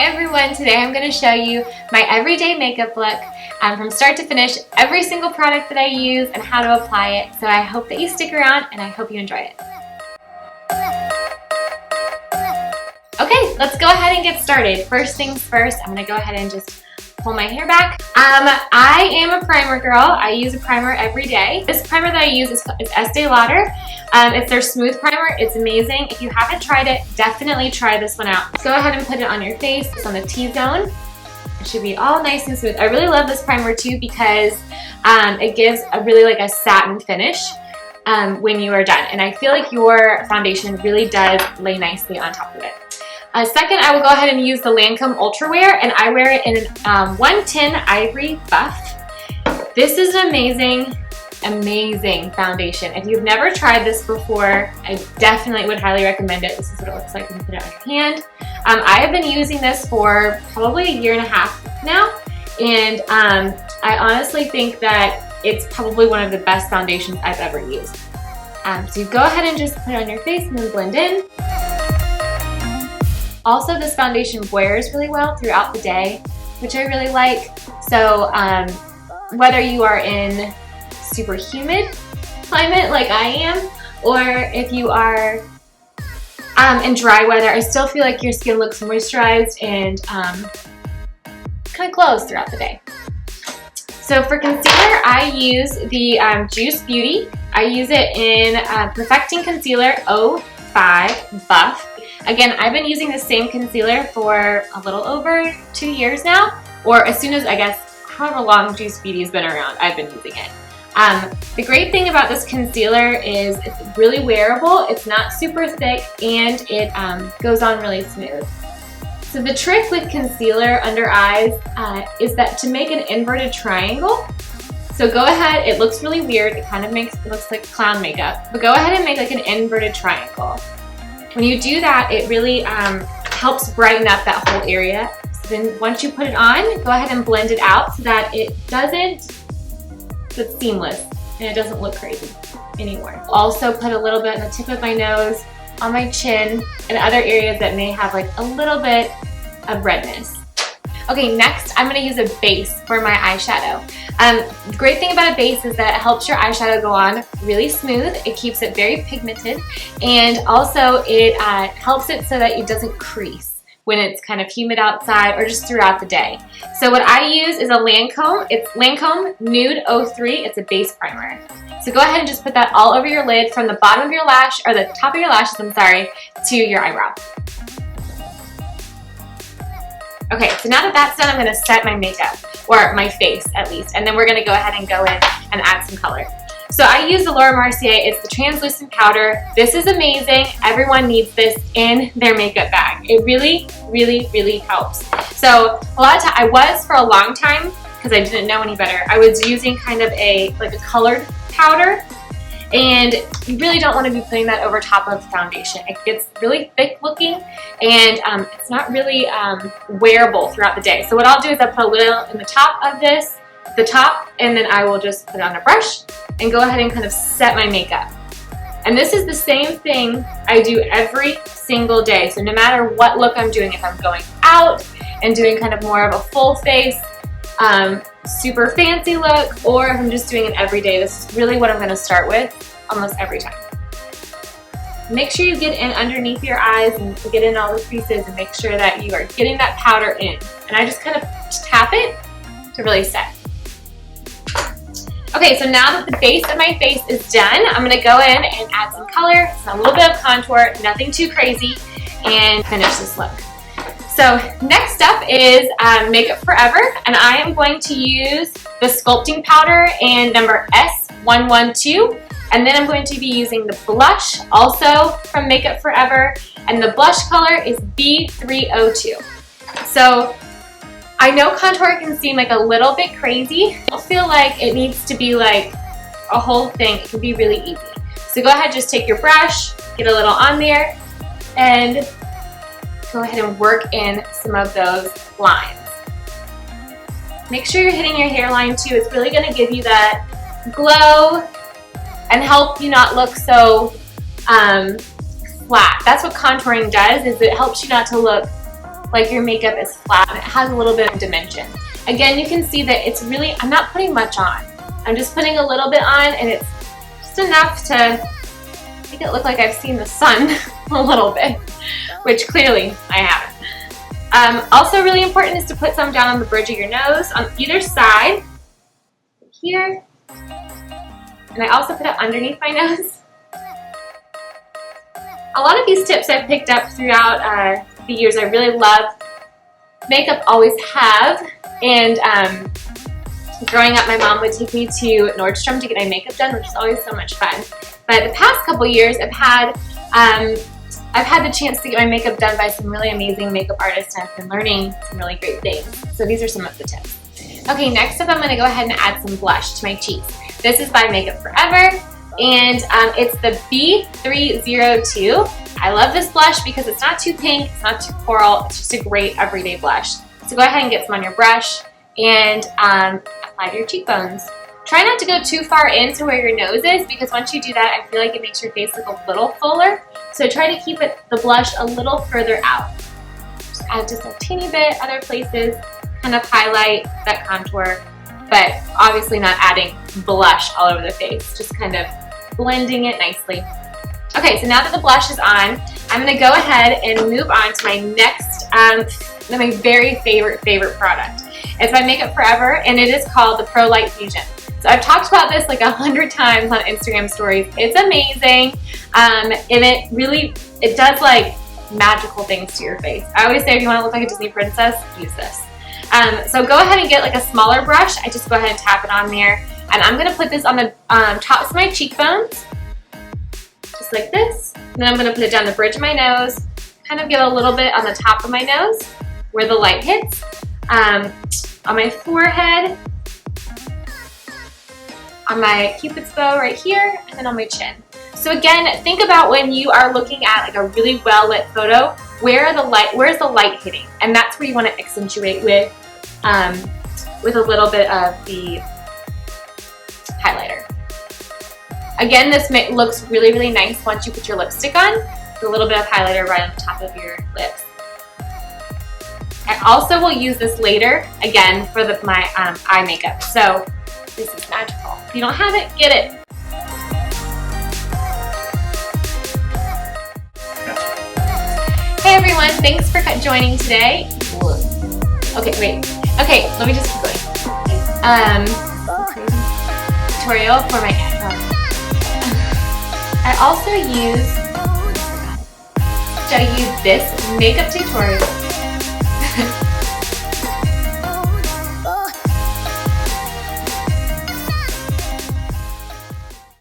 Hi everyone, today I'm going to show you my everyday makeup look from start to finish, every single product that I use and how to apply it. So I hope that you stick around and I hope you enjoy it. Okay, let's go ahead and get started. First things first, I'm going to go ahead and just pull my hair back. I am a primer girl. I use a primer every day. This primer that I use is Estee Lauder. It's their smooth primer. It's amazing. If you haven't tried it, definitely try this one out. Go ahead and put it on your face. It's on the T-zone. It should be all nice and smooth. I really love this primer too because it gives a satin finish when you are done. And I feel like your foundation really does lay nicely on top of it. Second, I will go ahead and use the Lancome Ultra Wear, and I wear it in 110 Ivory Buff. This is an amazing foundation. If you've never tried this before, I definitely would highly recommend it. This is what it looks like when you put it on your hand. I have been using this for probably a year and a half now, and I honestly think that it's probably one of the best foundations I've ever used. So you go ahead and just put it on your face and then blend in. Also, this foundation wears really well throughout the day, which I really like. So whether you are in super humid climate like I am, or if you are in dry weather, I still feel like your skin looks moisturized and kind of glows throughout the day. So for concealer, I use the Juice Beauty. I use it in Perfecting Concealer 05 Buff. Again, I've been using the same concealer for a little over 2 years now, or as soon as, I guess, however long Juice Beauty has been around, I've been using it. The great thing about this concealer is it's really wearable, it's not super thick, and it goes on really smooth. So the trick with concealer under eyes is that to make an inverted triangle, so go ahead, it looks really weird, it looks like clown makeup, but go ahead and make like an inverted triangle. When you do that, it really helps brighten up that whole area. So then once you put it on, go ahead and blend it out so that it's seamless and it doesn't look crazy anymore. Also put a little bit on the tip of my nose, on my chin, and other areas that may have like a little bit of redness. Okay, next I'm going to use a base for my eyeshadow. The great thing about a base is that it helps your eyeshadow go on really smooth. It keeps it very pigmented, and also it helps it so that it doesn't crease when it's kind of humid outside or just throughout the day. So what I use is a Lancome. It's Lancome Nude 03. It's a base primer. So go ahead and just put that all over your lid from the bottom of your lash, or the top of your lashes, I'm sorry, to your eyebrow. Okay, so now that that's done, I'm going to set my makeup, or my face at least, and then we're going to go ahead and go in and add some color. So I use the Laura Mercier. It's the translucent powder. This is amazing. Everyone needs this in their makeup bag. It really, really, really helps. So a lot of time, I was for a long time, because I didn't know any better, I was using kind of a colored powder, and you really don't want to be putting that over top of foundation. It gets really thick looking, and it's not really wearable throughout the day. So what I'll do is I'll put a little in the top of this, and then I will just put it on a brush and go ahead and kind of set my makeup. And this is the same thing I do every single day. So no matter what look I'm doing, if I'm going out and doing kind of more of a full face, super fancy look, or if I'm just doing it every day, this is really what I'm going to start with almost every time. Make sure you get in underneath your eyes and get in all the creases, and make sure that you are getting that powder in. And I just kind of tap it to really set. Okay, so now that the base of my face is done, I'm going to go in and add some color, a little bit of contour, nothing too crazy, and finish this look. So next up is Makeup Forever, and I am going to use the sculpting powder in number S112, and then I'm going to be using the blush also from Makeup Forever, and the blush color is B302. So I know contour can seem like a little bit crazy. I feel like it needs to be like a whole thing. It can be really easy. So go ahead, just take your brush, get a little on there, and go ahead and work in some of those lines. Make sure you're hitting your hairline too. It's really going to give you that glow and help you not look so flat. That's what contouring does, is it helps you not to look like your makeup is flat and it has a little bit of dimension. Again, you can see that it's really, I'm not putting much on. I'm just putting a little bit on, and it's just enough to make it look like I've seen the sun a little bit, which clearly I haven't. Also really important is to put some down on the bridge of your nose on either side, here, and I also put it underneath my nose. A lot of these tips I've picked up throughout the years. I really love. Makeup always have, and growing up my mom would take me to Nordstrom to get my makeup done, which is always so much fun. But the past couple years I've had the chance to get my makeup done by some really amazing makeup artists, and I've been learning some really great things. So these are some of the tips. Okay, next up I'm going to go ahead and add some blush to my cheeks. This is by Makeup Forever, and it's the B302. I love this blush because it's not too pink, it's not too coral, it's just a great everyday blush. So go ahead and get some on your brush and apply to your cheekbones. Try not to go too far into where your nose is, because once you do that, I feel like it makes your face look a little fuller. So try to keep the blush a little further out. Just add just a teeny bit other places, kind of highlight that contour, but obviously not adding blush all over the face, just kind of blending it nicely. Okay, so now that the blush is on, I'm going to go ahead and move on to my next, my very favorite product. It's by Makeup Forever, and it is called the Pro Light Fusion. So I've talked about this like 100 times on Instagram stories. It's amazing, and it does like magical things to your face. I always say if you want to look like a Disney princess, use this. So go ahead and get like a smaller brush. I just go ahead and tap it on there, and I'm going to put this on the tops of my cheekbones, just like this. And then I'm going to put it down the bridge of my nose, kind of get a little bit on the top of my nose where the light hits, on my forehead, on my Cupid's bow right here, and then on my chin. So again, think about when you are looking at like a really well lit photo, where's the light hitting? And that's where you want to accentuate with a little bit of the highlighter. Again, this looks really nice once you put your lipstick on, with a little bit of highlighter right on the top of your lips. I also will use this later, again, for my eye makeup. So this is magical. If you don't have it, get it. Hey everyone, thanks for joining today. Okay, wait. Okay, let me just keep going. Tutorial for my I also use this makeup tutorial